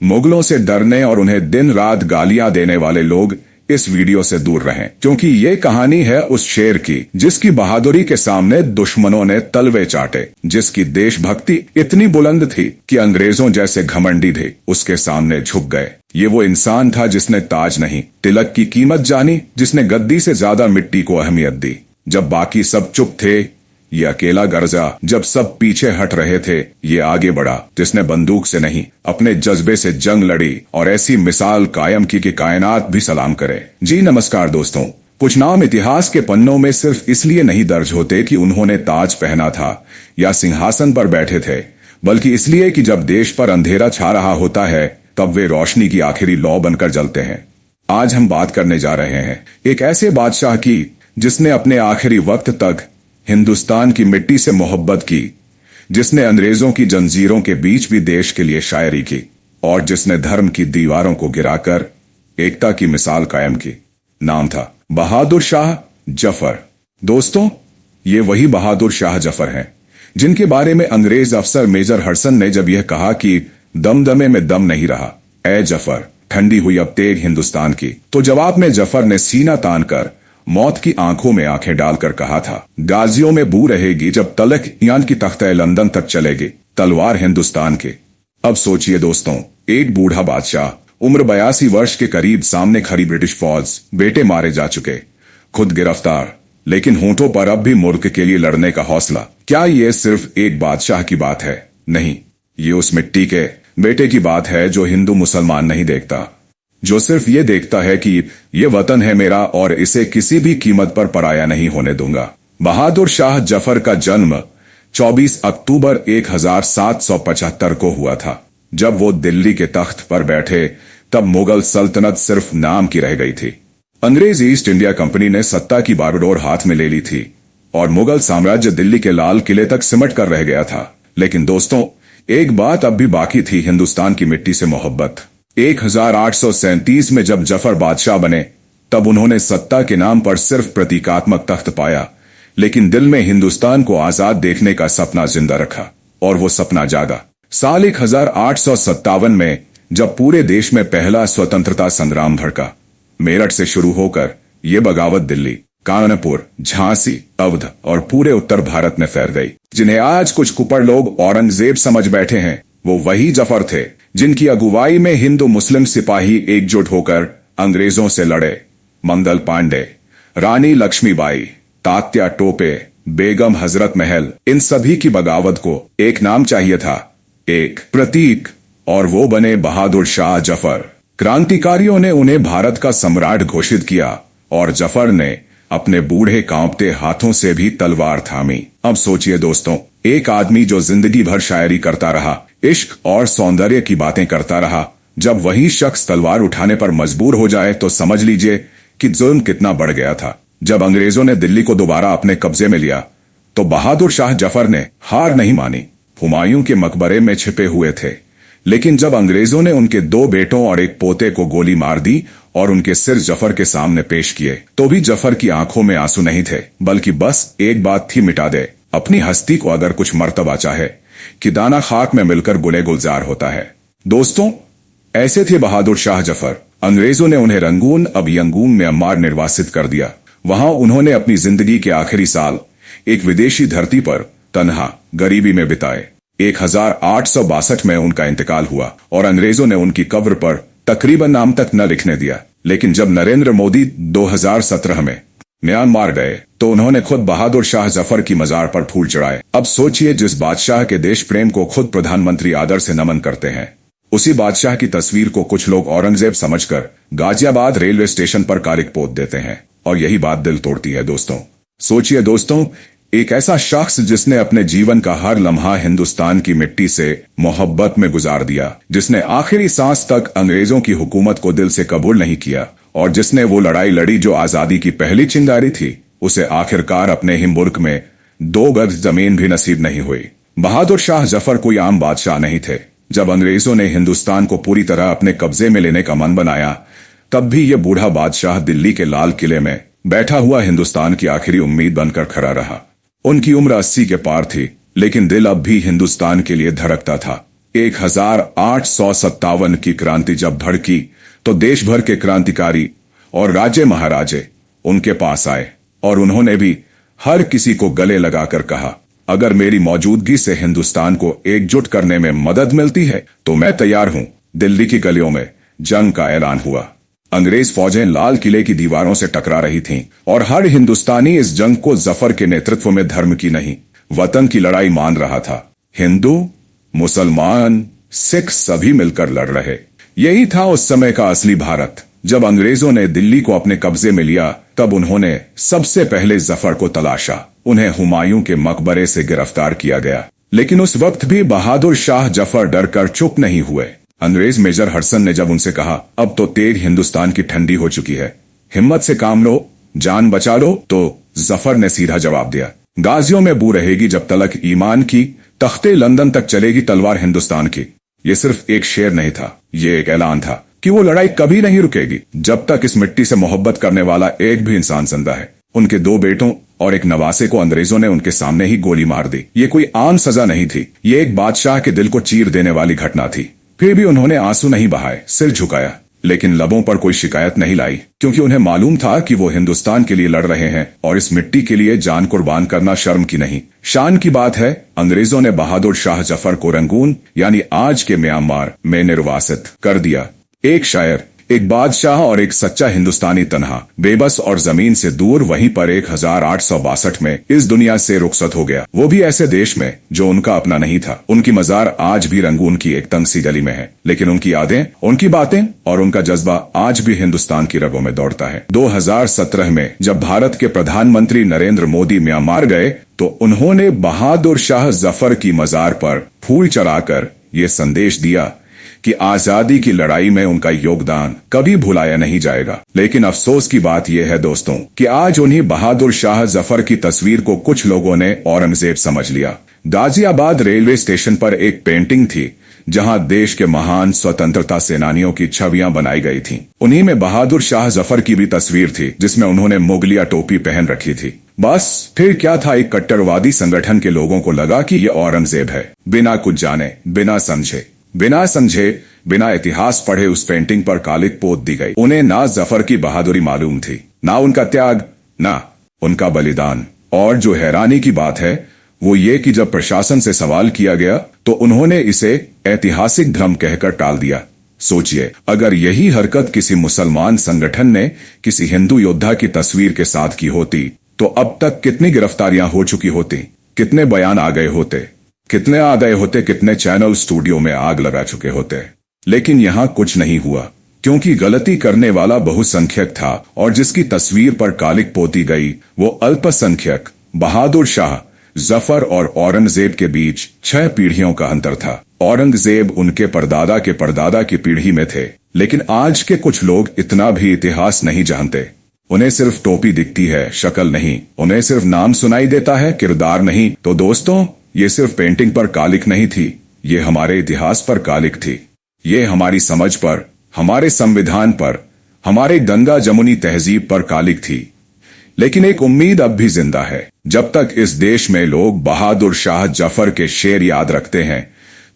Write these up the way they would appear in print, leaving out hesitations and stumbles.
मुगलों से डरने और उन्हें दिन रात गालियां देने वाले लोग इस वीडियो से दूर रहें, क्योंकि ये कहानी है उस शेर की जिसकी बहादुरी के सामने दुश्मनों ने तलवे चाटे, जिसकी देशभक्ति इतनी बुलंद थी कि अंग्रेजों जैसे घमंडी थे उसके सामने झुक गए। ये वो इंसान था जिसने ताज नहीं, तिलक की कीमत जानी, जिसने गद्दी से ज्यादा मिट्टी को अहमियत दी। जब बाकी सब चुप थे, ये अकेला गरजा। जब सब पीछे हट रहे थे, ये आगे बढ़ा, जिसने बंदूक से नहीं अपने जज्बे से जंग लड़ी और ऐसी मिसाल कायम की कि कायनात भी सलाम करे। जी नमस्कार दोस्तों। कुछ नाम इतिहास के पन्नों में सिर्फ इसलिए नहीं दर्ज होते कि उन्होंने ताज पहना था या सिंहासन पर बैठे थे, बल्कि इसलिए कि जब देश पर अंधेरा छा रहा होता है तब वे रोशनी की आखिरी लौ बनकर जलते हैं। आज हम बात करने जा रहे हैं एक ऐसे बादशाह की जिसने अपने आखिरी वक्त तक हिंदुस्तान की मिट्टी से मोहब्बत की, जिसने अंग्रेजों की जंजीरों के बीच भी देश के लिए शायरी की और जिसने धर्म की दीवारों को गिराकर एकता की मिसाल कायम की। नाम था बहादुर शाह जफर। दोस्तों, ये वही बहादुर शाह जफर हैं जिनके बारे में अंग्रेज अफसर मेजर हडसन ने जब यह कहा कि दमदमे में दम नहीं रहा, ए जफर ठंडी हुई अब तेग हिंदुस्तान की, तो जवाब में जफर ने सीना तान कर मौत की आंखों में आंखें डालकर कहा था, गाजियों में बू रहेगी जब तलक यान की तख्ते लंदन तक चलेगी तलवार हिंदुस्तान के। अब सोचिए दोस्तों, एक बूढ़ा बादशाह उम्र 82 वर्ष के करीब, सामने खड़ी ब्रिटिश फौज, बेटे मारे जा चुके, खुद गिरफ्तार, लेकिन होंठों पर अब भी मुल्क के लिए लड़ने का हौसला। क्या ये सिर्फ एक बादशाह की बात है? नहीं, ये उस मिट्टी के बेटे की बात है जो हिंदू मुसलमान नहीं देखता, जो सिर्फ ये देखता है कि ये वतन है मेरा और इसे किसी भी कीमत पर पराया नहीं होने दूंगा। बहादुर शाह जफर का जन्म 24 अक्टूबर 1775 को हुआ था। जब वो दिल्ली के तख्त पर बैठे तब मुगल सल्तनत सिर्फ नाम की रह गई थी। अंग्रेज ईस्ट इंडिया कंपनी ने सत्ता की बागडोर हाथ में ले ली थी और मुगल साम्राज्य दिल्ली के लाल किले तक सिमट कर रह गया था। लेकिन दोस्तों, एक बात अब भी बाकी थी, हिंदुस्तान की मिट्टी से मोहब्बत। 1837 में जब जफर बादशाह बने तब उन्होंने सत्ता के नाम पर सिर्फ प्रतीकात्मक तख्त पाया, लेकिन दिल में हिंदुस्तान को आजाद देखने का सपना जिंदा रखा और वो सपना जागा। साल 1857 में जब पूरे देश में पहला स्वतंत्रता संग्राम भड़का, मेरठ से शुरू होकर ये बगावत दिल्ली, कानपुर, झांसी, अवध और पूरे उत्तर भारत में फैल गई। जिन्हें आज कुछ कुपड़ लोग औरंगजेब समझ बैठे हैं, वो वही जफर थे जिनकी अगुवाई में हिंदू मुस्लिम सिपाही एकजुट होकर अंग्रेजों से लड़े। मंगल पांडे, रानी लक्ष्मीबाई, तात्या टोपे, बेगम हजरत महल, इन सभी की बगावत को एक नाम चाहिए था, एक प्रतीक, और वो बने बहादुर शाह जफर। क्रांतिकारियों ने उन्हें भारत का सम्राट घोषित किया और जफर ने अपने बूढ़े कांपते हाथों से भी तलवार थामी। अब सोचिए दोस्तों, एक आदमी जो जिंदगी भर शायरी करता रहा, इश्क और सौंदर्य की बातें करता रहा, जब वही शख्स तलवार उठाने पर मजबूर हो जाए तो समझ लीजिए कि जुल्म कितना बढ़ गया था। जब अंग्रेजों ने दिल्ली को दोबारा अपने कब्जे में लिया तो बहादुर शाह जफर ने हार नहीं मानी। हुमायूं के मकबरे में छिपे हुए थे, लेकिन जब अंग्रेजों ने उनके 2 बेटों और एक पोते को गोली मार दी और उनके सिर जफर के सामने पेश किए, तो भी जफर की आंखों में आंसू नहीं थे, बल्कि बस एक बात थी, मिटा दे अपनी हस्ती को अगर कुछ मर्तबा चाहे कि दाना खाक में मिलकर गुले गुलजार होता है। दोस्तों, ऐसे थे बहादुर शाह जफर। अंग्रेजों ने उन्हें रंगून अब यंगून में अम्मार निर्वासित कर दिया। वहां उन्होंने अपनी जिंदगी के आखिरी साल एक विदेशी धरती पर तन्हा गरीबी में बिताए। 1862 में उनका इंतकाल हुआ और अंग्रेजों ने उनकी कब्र पर तकरीबन नाम तक न लिखने दिया। लेकिन जब नरेंद्र मोदी 2017 में म्यांमार गए तो उन्होंने खुद बहादुर शाह जफर की मजार पर फूल चढ़ाए। अब सोचिए, जिस बादशाह के देश प्रेम को खुद प्रधानमंत्री आदर से नमन करते हैं, उसी बादशाह की तस्वीर को कुछ लोग औरंगजेब समझकर गाजियाबाद रेलवे स्टेशन पर कारिक पोत देते हैं, और यही बात दिल तोड़ती है दोस्तों। सोचिए दोस्तों, एक ऐसा शख्स जिसने अपने जीवन का हर लम्हा हिंदुस्तान की मिट्टी से मोहब्बत में गुजार दिया, जिसने आखिरी सांस तक अंग्रेजों की हुकूमत को दिल से कबूल नहीं किया, और जिसने वो लड़ाई लड़ी जो आजादी की पहली चिंगारी थी, उसे आखिरकार अपने ही मुल्क में 2 गज जमीन भी नसीब नहीं हुई। बहादुर शाह जफर कोई आम बादशाह नहीं थे। जब अंग्रेजों ने हिंदुस्तान को पूरी तरह अपने कब्जे में लेने का मन बनाया, तब भी ये बूढ़ा बादशाह दिल्ली के लाल किले में बैठा हुआ हिंदुस्तान की आखिरी उम्मीद बनकर खड़ा रहा। उनकी उम्र 80 के पार थी, लेकिन दिल अब भी हिंदुस्तान के लिए धड़कता था। 1857 की क्रांति जब भड़की तो देश भर के क्रांतिकारी और राजे महाराजे उनके पास आए और उन्होंने भी हर किसी को गले लगाकर कहा, अगर मेरी मौजूदगी से हिंदुस्तान को एकजुट करने में मदद मिलती है तो मैं तैयार हूं। दिल्ली की गलियों में जंग का ऐलान हुआ। अंग्रेज फौजें लाल किले की दीवारों से टकरा रही थीं और हर हिंदुस्तानी इस जंग को जफर के नेतृत्व में धर्म की नहीं, वतन की लड़ाई मान रहा था। हिंदू, मुसलमान, सिख सभी मिलकर लड़ रहे। यही था उस समय का असली भारत। जब अंग्रेजों ने दिल्ली को अपने कब्जे में लिया तब उन्होंने सबसे पहले जफर को तलाशा। उन्हें हुमायूं के मकबरे से गिरफ्तार किया गया, लेकिन उस वक्त भी बहादुर शाह जफर डरकर चुप नहीं हुए। अंग्रेज मेजर हडसन ने जब उनसे कहा, अब तो तेग हिंदुस्तान की ठंडी हो चुकी है, हिम्मत से काम लो, जान बचा लो, तो जफर ने सीधा जवाब दिया, गाजियों में बू रहेगी जब तलक ईमान की, तख्ते लंदन तक चलेगी तलवार हिंदुस्तान की। ये सिर्फ एक शेर नहीं था, ये एक ऐलान था कि वो लड़ाई कभी नहीं रुकेगी जब तक इस मिट्टी से मोहब्बत करने वाला एक भी इंसान जिंदा है। उनके 2 बेटों और एक नवासे को अंग्रेजों ने उनके सामने ही गोली मार दी। ये कोई आम सजा नहीं थी, ये एक बादशाह के दिल को चीर देने वाली घटना थी। फिर भी उन्होंने आंसू नहीं बहाए, सिर झुकाया, लेकिन लबों पर कोई शिकायत नहीं लाई, क्योंकि उन्हें मालूम था कि वो हिंदुस्तान के लिए लड़ रहे हैं और इस मिट्टी के लिए जान कुर्बान करना शर्म की नहीं, शान की बात है। अंग्रेजों ने बहादुर शाह जफर को रंगून यानी आज के म्यांमार में निर्वासित कर दिया। एक शायर, एक बादशाह और एक सच्चा हिंदुस्तानी तन्हा, बेबस और जमीन से दूर वहीं पर 1862 में इस दुनिया से रुखसत हो गया, वो भी ऐसे देश में जो उनका अपना नहीं था। उनकी मजार आज भी रंगून की एक तंग सी गली में है, लेकिन उनकी यादें, उनकी बातें और उनका जज्बा आज भी हिंदुस्तान की रगों में दौड़ता है। 2017 में जब भारत के प्रधानमंत्री नरेंद्र मोदी म्यांमार गए तो उन्होंने बहादुर शाह जफर की मजार पर फूल चढ़ाकर ये संदेश दिया कि आजादी की लड़ाई में उनका योगदान कभी भुलाया नहीं जाएगा। लेकिन अफसोस की बात यह है दोस्तों कि आज उन्हीं बहादुर शाह जफर की तस्वीर को कुछ लोगों ने औरंगजेब समझ लिया। गाजियाबाद रेलवे स्टेशन पर एक पेंटिंग थी जहां देश के महान स्वतंत्रता सेनानियों की छवियां बनाई गई थीं। उन्हीं में बहादुर शाह जफर की भी तस्वीर थी जिसमें उन्होंने मुगलिया टोपी पहन रखी थी। बस फिर क्या था, एक कट्टरवादी संगठन के लोगों को लगा कि ये औरंगजेब है। बिना कुछ जाने, बिना समझे, बिना इतिहास पढ़े उस पेंटिंग पर कालिक पोत दी गई। उन्हें ना जफर की बहादुरी मालूम थी, ना उनका त्याग, ना उनका बलिदान। और जो हैरानी की बात है वो ये कि जब प्रशासन से सवाल किया गया तो उन्होंने इसे ऐतिहासिक भ्रम कहकर टाल दिया। सोचिए, अगर यही हरकत किसी मुसलमान संगठन ने किसी हिंदू योद्धा की तस्वीर के साथ की होती तो अब तक कितनी गिरफ्तारियां हो चुकी होती, कितने बयान आ गए होते, कितने आदाय होते, कितने चैनल स्टूडियो में आग लगा चुके होते। लेकिन यहां कुछ नहीं हुआ, क्योंकि गलती करने वाला बहुसंख्यक था और जिसकी तस्वीर पर कालिक पोती गई वो अल्पसंख्यक। बहादुर शाह जफर और औरंगजेब के बीच 6 पीढ़ियों का अंतर था। औरंगजेब उनके परदादा के परदादा की पीढ़ी में थे, लेकिन आज के कुछ लोग इतना भी इतिहास नहीं जानते। उन्हें सिर्फ टोपी दिखती है, शक्ल नहीं। उन्हें सिर्फ नाम सुनाई देता है, किरदार नहीं। तो दोस्तों, ये सिर्फ पेंटिंग पर कालिक नहीं थी, ये हमारे इतिहास पर कालिक थी। ये हमारी समझ पर, हमारे संविधान पर, हमारे गंगा जमुनी तहजीब पर कालिक थी। लेकिन एक उम्मीद अब भी जिंदा है। जब तक इस देश में लोग बहादुर शाह जफर के शेर याद रखते हैं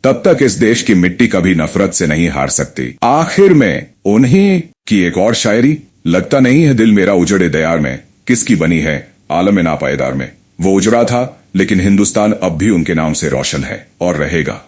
तब तक इस देश की मिट्टी कभी नफरत से नहीं हार सकती। आखिर में उन्हीं की एक और शायरी, लगता नहीं है दिल मेरा उजड़े दयार में, किसकी बनी है आलम नापायदार में। वो उजड़ा था लेकिन हिंदुस्तान अब भी उनके नाम से रोशन है और रहेगा।